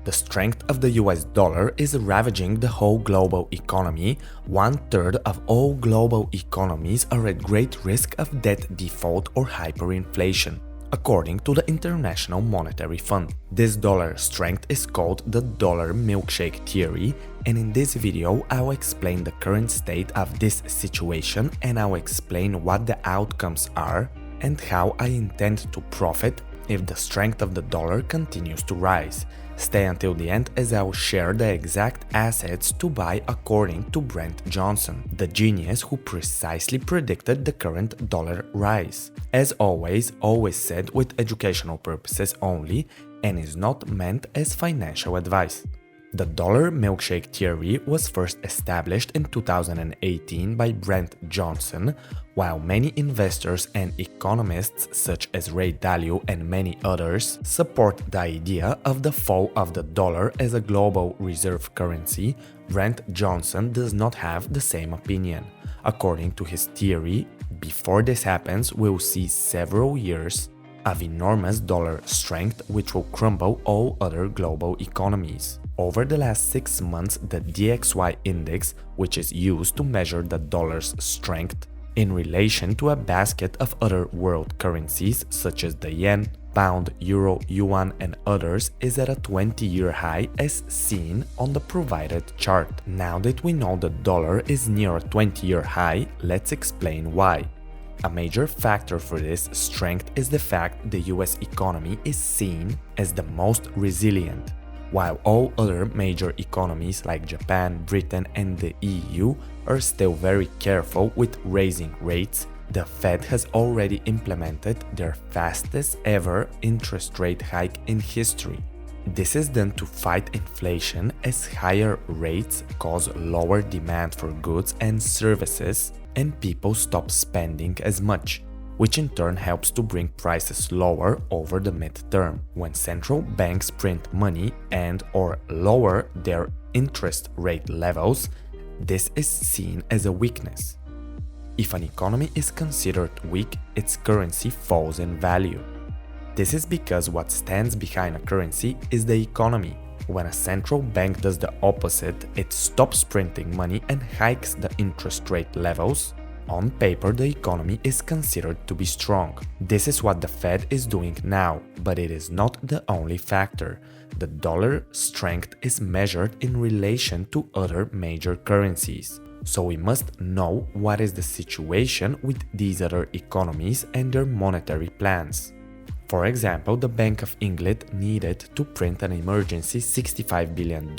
The strength of the US dollar is ravaging the whole global economy. 1/3 of all global economies are at great risk of debt default or hyperinflation, according to the International Monetary Fund. This dollar strength is called the Dollar Milkshake Theory, and in this video I'll explain the current state of this situation, and I'll explain what the outcomes are and how I intend to profit if the strength of the dollar continues to rise. Stay until the end as I'll share the exact assets to buy according to Brent Johnson, the genius who precisely predicted the current dollar rise. As always said with educational purposes only and is not meant as financial advice. The Dollar Milkshake Theory was first established in 2018 by Brent Johnson, while many investors and economists such as Ray Dalio and many others support the idea of the fall of the dollar as a global reserve currency. Brent Johnson does not have the same opinion. According to his theory, before this happens, we'll see several years of enormous dollar strength which will crumble all other global economies. Over the last 6 months, the DXY index, which is used to measure the dollar's strength in relation to a basket of other world currencies such as the yen, pound, euro, yuan and others, is at a 20-year high as seen on the provided chart. Now that we know the dollar is near a 20-year high, let's explain why. A major factor for this strength is the fact the US economy is seen as the most resilient. While all other major economies like Japan, Britain and the EU are still very careful with raising rates, the Fed has already implemented their fastest ever interest rate hike in history. This is done to fight inflation as higher rates cause lower demand for goods and services and people stop spending as much, which in turn helps to bring prices lower over the midterm. When central banks print money and/or lower their interest rate levels, this is seen as a weakness. If an economy is considered weak, its currency falls in value. This is because what stands behind a currency is the economy. When a central bank does the opposite, it stops printing money and hikes the interest rate levels. On paper, the economy is considered to be strong. This is what the Fed is doing now, but it is not the only factor. The dollar strength is measured in relation to other major currencies. So we must know what is the situation with these other economies and their monetary plans. For example, the Bank of England needed to print an emergency $65 billion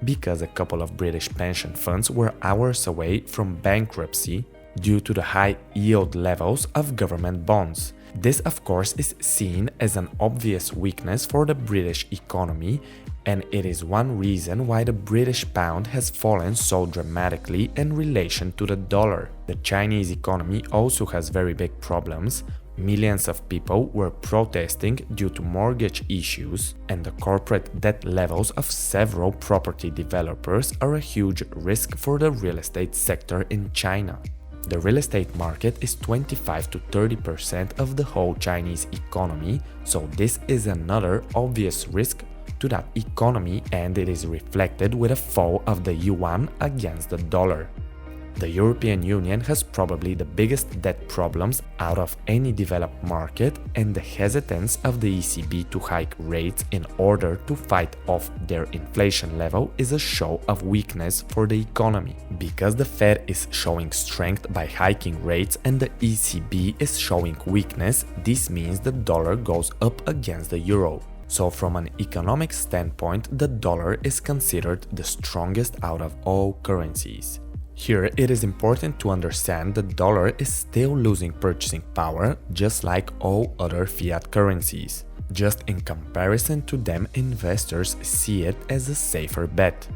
because a couple of British pension funds were hours away from bankruptcy due to the high yield levels of government bonds. This, of course, is seen as an obvious weakness for the British economy, and it is one reason why the British pound has fallen so dramatically in relation to the dollar. The Chinese economy also has very big problems. Millions of people were protesting due to mortgage issues, and the corporate debt levels of several property developers are a huge risk for the real estate sector in China. The real estate market is 25 to 30% of the whole Chinese economy, so this is another obvious risk to that economy, and it is reflected with a fall of the yuan against the dollar. The European Union has probably the biggest debt problems out of any developed market, and the hesitance of the ECB to hike rates in order to fight off their inflation level is a show of weakness for the economy. Because the Fed is showing strength by hiking rates and the ECB is showing weakness, this means the dollar goes up against the euro. So from an economic standpoint, the dollar is considered the strongest out of all currencies. Here, it is important to understand the dollar is still losing purchasing power, just like all other fiat currencies. Just in comparison to them, investors see it as a safer bet.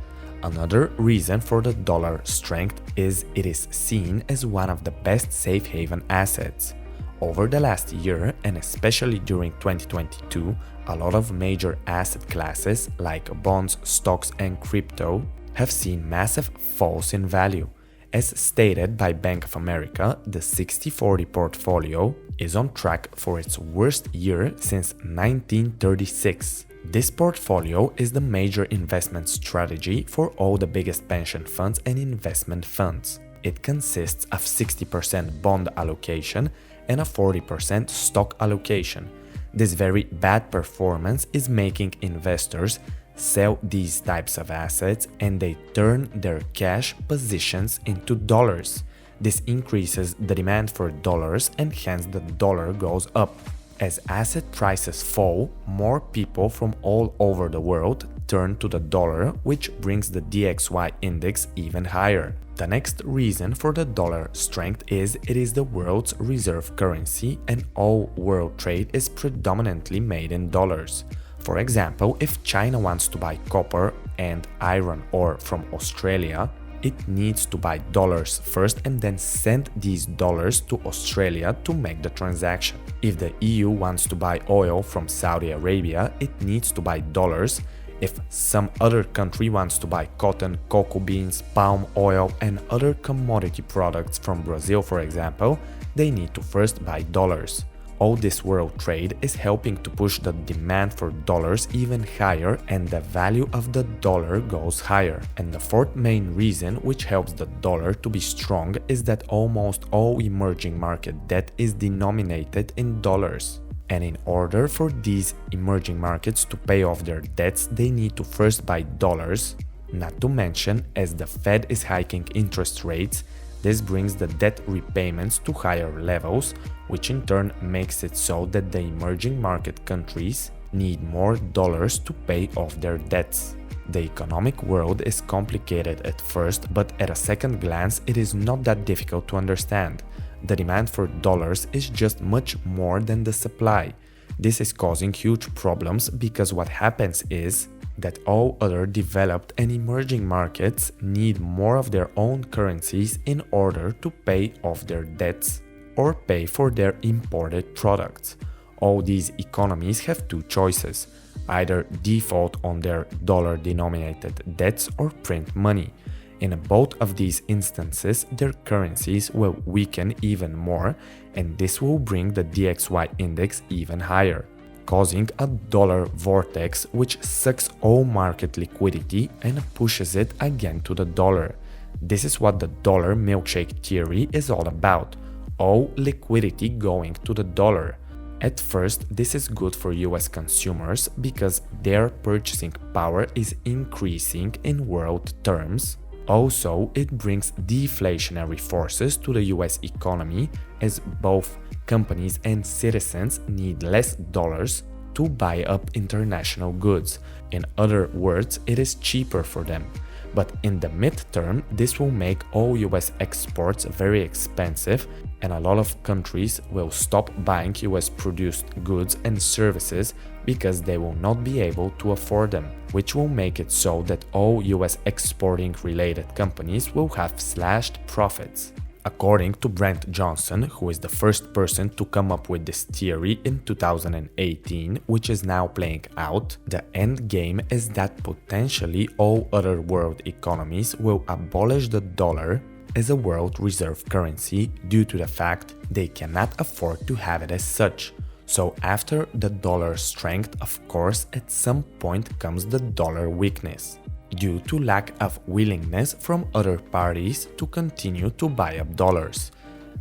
Another reason for the dollar strength is it is seen as one of the best safe haven assets. Over the last year, and especially during 2022, a lot of major asset classes like bonds, stocks and crypto have seen massive falls in value. As stated by Bank of America, the 60/40 portfolio is on track for its worst year since 1936. This portfolio is the major investment strategy for all the biggest pension funds and investment funds. It consists of 60% bond allocation and a 40% stock allocation. This very bad performance is making investors sell these types of assets and they turn their cash positions into dollars. This increases the demand for dollars and hence the dollar goes up. As asset prices fall, more people from all over the world turn to the dollar, which brings the DXY index even higher. The next reason for the dollar strength is it is the world's reserve currency and all world trade is predominantly made in dollars. For example, if China wants to buy copper and iron ore from Australia, it needs to buy dollars first and then send these dollars to Australia to make the transaction. If the EU wants to buy oil from Saudi Arabia, it needs to buy dollars. If some other country wants to buy cotton, cocoa beans, palm oil and other commodity products from Brazil, for example, they need to first buy dollars. All this world trade is helping to push the demand for dollars even higher and the value of the dollar goes higher. And the fourth main reason which helps the dollar to be strong is that almost all emerging market debt is denominated in dollars. And in order for these emerging markets to pay off their debts, they need to first buy dollars. Not to mention, as the Fed is hiking interest rates, this brings the debt repayments to higher levels, which in turn makes it so that the emerging market countries need more dollars to pay off their debts. The economic world is complicated at first, but at a second glance it is not that difficult to understand. The demand for dollars is just much more than the supply. This is causing huge problems because what happens is that all other developed and emerging markets need more of their own currencies in order to pay off their debts or pay for their imported products. All these economies have two choices: either default on their dollar-denominated debts or print money. In both of these instances, their currencies will weaken even more, and this will bring the DXY index even higher, causing a dollar vortex which sucks all market liquidity and pushes it again to the dollar. This is what the Dollar Milkshake Theory is all about: all liquidity going to the dollar. At first, this is good for US consumers because their purchasing power is increasing in world terms. Also, it brings deflationary forces to the US economy as both companies and citizens need less dollars to buy up international goods. In other words, it is cheaper for them. But in the midterm, this will make all US exports very expensive, and a lot of countries will stop buying US produced goods and services because they will not be able to afford them, which will make it so that all US exporting related companies will have slashed profits. According to Brent Johnson, who is the first person to come up with this theory in 2018, which is now playing out, the end game is that potentially all other world economies will abolish the dollar as a world reserve currency due to the fact they cannot afford to have it as such. So after the dollar strength, of course, at some point comes the dollar weakness, due to lack of willingness from other parties to continue to buy up dollars.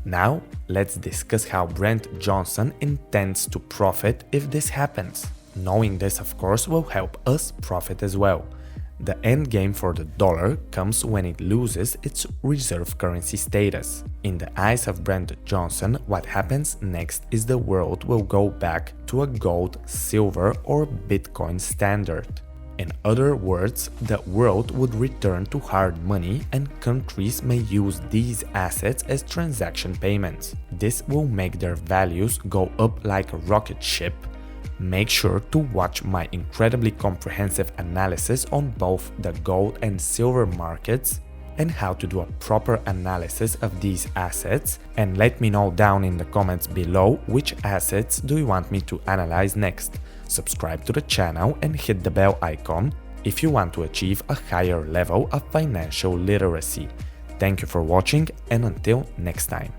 Now, let's discuss how Brent Johnson intends to profit if this happens. Knowing this, of course, will help us profit as well. The end game for the dollar comes when it loses its reserve currency status. In the eyes of Brent Johnson, what happens next is the world will go back to a gold, silver or Bitcoin standard. In other words, the world would return to hard money and countries may use these assets as transaction payments. This will make their values go up like a rocket ship. Make sure to watch my incredibly comprehensive analysis on both the gold and silver markets and how to do a proper analysis of these assets, and let me know down in the comments below which assets do you want me to analyze next. Subscribe to the channel and hit the bell icon if you want to achieve a higher level of financial literacy. Thank you for watching and until next time.